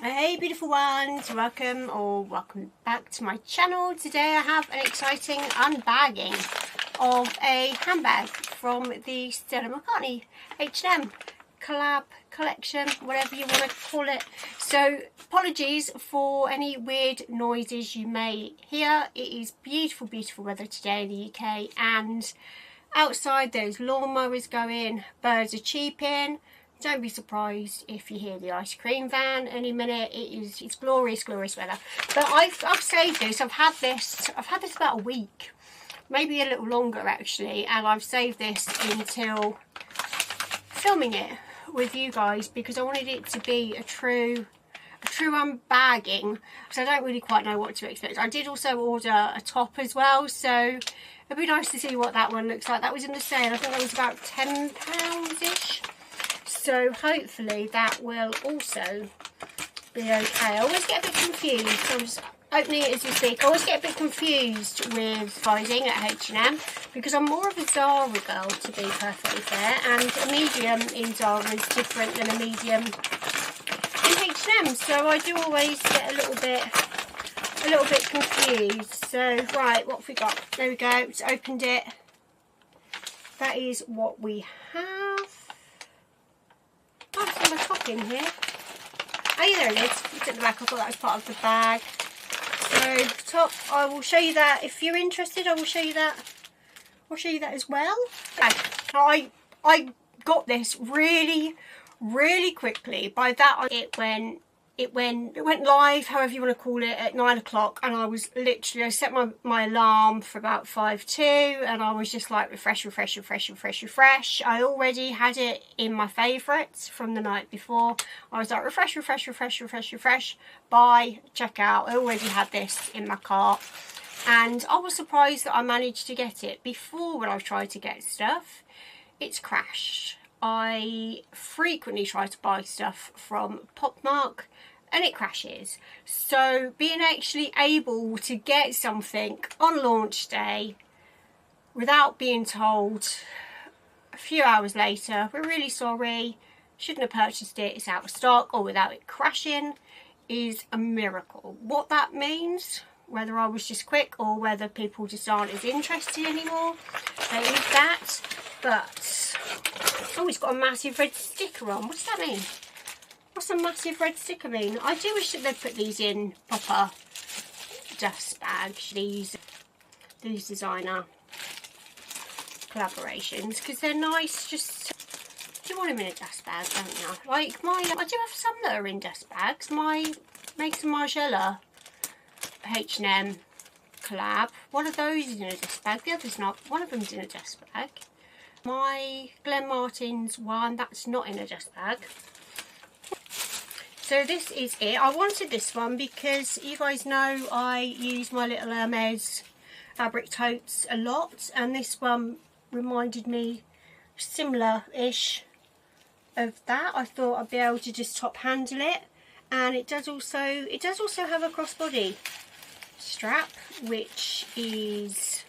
Hey beautiful ones, welcome back to my channel. Today I have an exciting unbagging of a handbag from the Stella McCartney H&M collab collection, whatever you want to call it. So apologies for any weird noises you may hear. It is beautiful weather today in the UK, and outside there's lawnmowers going, birds are cheeping. Don't be surprised if you hear the ice cream van any minute. It's glorious weather. But I've saved this. I've had this about a week, maybe a little longer actually, and I've saved this until filming it with you guys because I wanted it to be a true unbagging, because I don't really quite know what to expect. I did also order a top as well, so it'd be nice to see what that one looks like. That was in the sale. I think that was about £10-ish. So hopefully that will also be okay. I always get a bit confused. So I'm just opening it as we speak. I always get a bit confused with sizing at H&M because I'm more of a Zara girl, to be perfectly fair. And a medium in Zara is different than a medium in H&M. So I do always get a little bit confused. So right, what have we got? There we go. Just opened it. That is what we have. Oh, there's my top in here. Oh yeah, there it is. Look at the back. I thought that was part of the bag. So top, I will show you that. If you're interested, I will show you that. I'll show you that as well. Okay. I got this really quickly. By that it went live, however you want to call it, at 9 o'clock, and I was literally, I set my alarm for about 5:02, and I was just like refresh. I already had it in my favourites from the night before. I was like refresh, buy, check out. I already had this in my cart, and I was surprised that I managed to get it. Before, when I've tried to get stuff, it's crashed. I frequently try to buy stuff from Popmark and it crashes. So being actually able to get something on launch day without being told a few hours later, we're really sorry, shouldn't have purchased it, it's out of stock, or without it crashing, is a miracle. What that means, whether I was just quick or whether people just aren't as interested anymore, there is that. But oh, it's got a massive red sticker on. What does that mean? What's a massive red sticker mean? I do wish that they'd put these in proper dust bags, these designer collaborations, because they're nice. Just, you want them in a dust bag, don't you? Like I do have some that are in dust bags. My Makes and Margiela H&M collab, one of those is in a dust bag, the other's not. One of them's in a dust bag. My Glen Martin's one, that's not in a dust bag. So this is it. I wanted this one because you guys know I use my little Hermes fabric totes a lot, and this one reminded me similar-ish of that. I thought I'd be able to just top handle it, and it does also have a crossbody strap, which is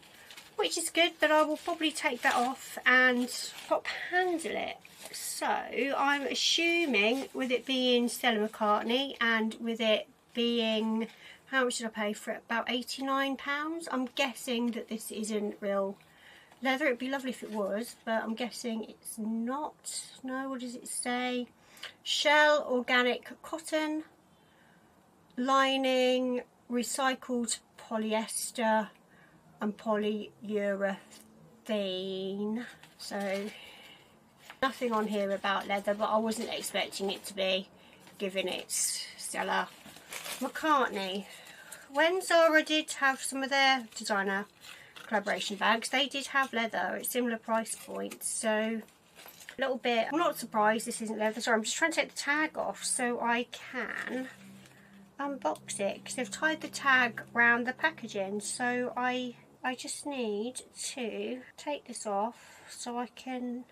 good, but I will probably take that off and pop handle it. So I'm assuming, with it being Stella McCartney and with it being, how much did I pay for it? About £89. I'm guessing that this isn't real leather. It'd be lovely if it was, but I'm guessing it's not. No, what does it say? Shell organic cotton, lining recycled polyester and polyurethane. So nothing on here about leather, but I wasn't expecting it to be, given it's Stella McCartney. When Zara did have some of their designer collaboration bags, they did have leather at similar price points, so a little bit, I'm not surprised this isn't leather. Sorry, I'm just trying to take the tag off so I can unbox it, because they've tied the tag around the packaging. So I just need to take this off so I can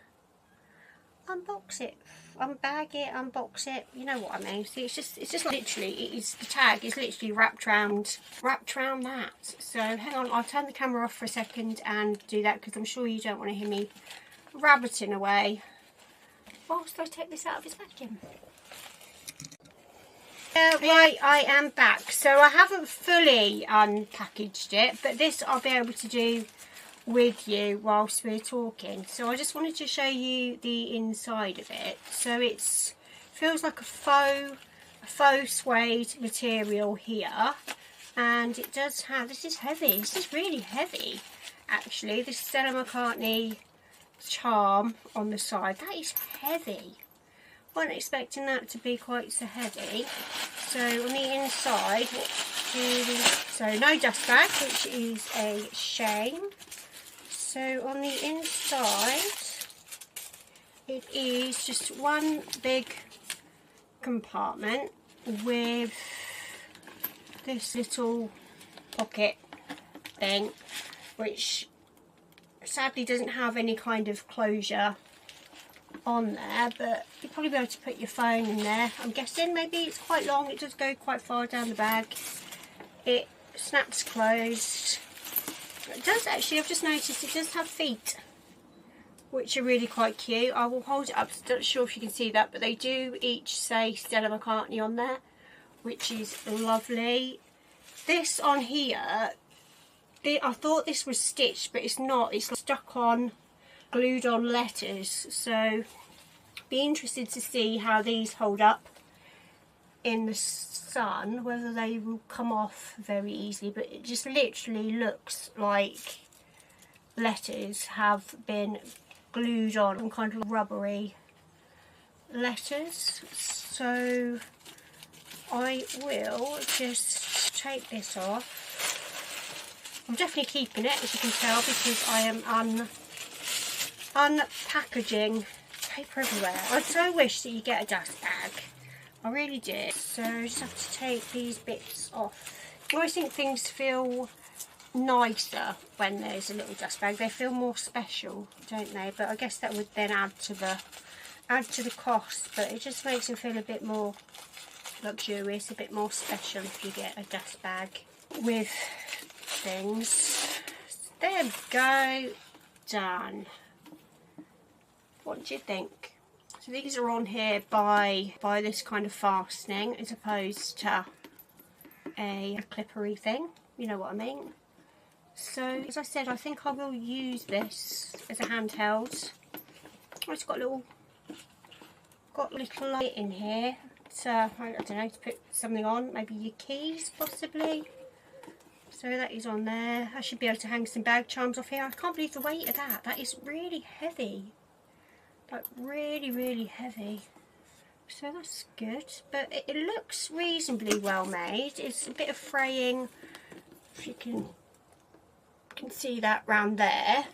unbox it, unbag it, unbox it. You know what I mean? See, it's just literally, the tag is literally wrapped round that. So hang on, I'll turn the camera off for a second and do that, because I'm sure you don't want to hear me rabbiting away whilst I take this out of its packaging. Right, I am back. So I haven't fully unpackaged it, but this I'll be able to do with you whilst we're talking. So I just wanted to show you the inside of it. So it feels like a faux suede material here, and it does have, this is heavy, this is really heavy actually, this Stella McCartney charm on the side. That is heavy. Wasn't expecting that to be quite so heavy. So on the inside, so no dust bag, which is a shame. So on the inside, it is just one big compartment with this little pocket thing, which sadly doesn't have any kind of closure on there, but you'll probably be able to put your phone in there. I'm guessing maybe it's quite long, it does go quite far down the bag. It snaps closed. It does actually, I've just noticed it does have feet, which are really quite cute. I will hold it up, not sure if you can see that, but they do each say Stella McCartney on there, which is lovely. This on here, I thought this was stitched, but it's not. It's stuck on, glued on letters. So be interested to see how these hold up in the sun, whether they will come off very easily, but it just literally looks like letters have been glued on, some kind of rubbery letters. So I will just take this off. I'm definitely keeping it, as you can tell, because I am unpackaging paper everywhere. I so wish that you get a dust bag. I really do. So I just have to take these bits off. I always think things feel nicer when there's a little dust bag. They feel more special, don't they? But I guess that would then add to the cost. But it just makes them feel a bit more luxurious, a bit more special if you get a dust bag with things. There we go. Done. What do you think? So these are on here by this kind of fastening, as opposed to a clippery thing. You know what I mean? So as I said, I think I will use this as a handheld. It's got a little light in here. So I don't know, to put something on, maybe your keys possibly. So that is on there. I should be able to hang some bag charms off here. I can't believe the weight of that. That is really heavy. Like really, really heavy. So that's good. But it looks reasonably well made. It's a bit of fraying, if you can see that round there.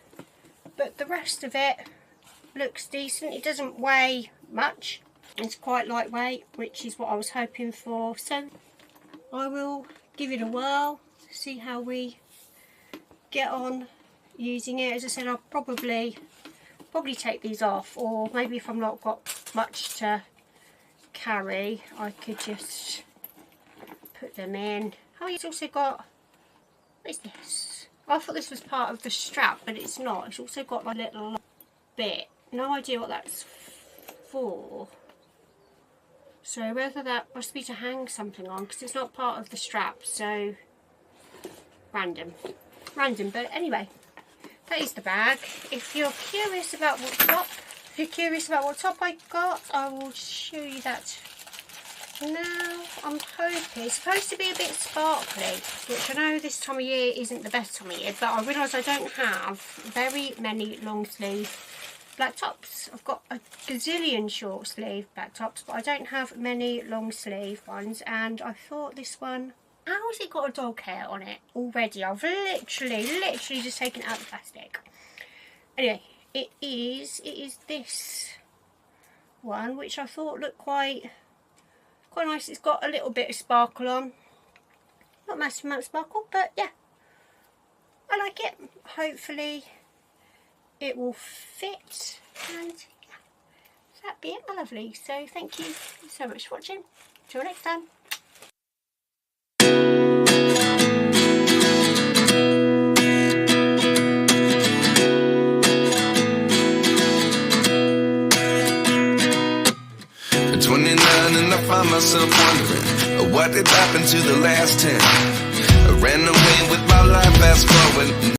But the rest of it looks decent. It doesn't weigh much. It's quite lightweight, which is what I was hoping for. So I will give it a whirl, see how we get on using it. As I said, I'll probably take these off, or maybe if I'm not got much to carry, I could just put them in. Oh, it's also got, what is this? I thought this was part of the strap, but it's not. It's also got like a little bit. No idea what that's for. So whether that must be to hang something on, because it's not part of the strap, so random. But anyway, that is the bag. If you're curious about what top, I got, I will show you that now. I'm hoping it's supposed to be a bit sparkly, which I know this time of year isn't the best time of year, but I realise I don't have very many long sleeve black tops. I've got a gazillion short sleeve black tops, but I don't have many long sleeve ones, and I thought this one, how has it got a dog hair on it already? I've literally just taken it out of the plastic. Anyway, it is this one, which I thought looked quite nice. It's got a little bit of sparkle on, not a massive amount of sparkle, but yeah, I like it. Hopefully it will fit, and yeah, that'd be it, my lovely. So thank you so much for watching. Till next time. 29 and I find myself wondering, what did happen to the last 10? I ran away with my life, fast forward.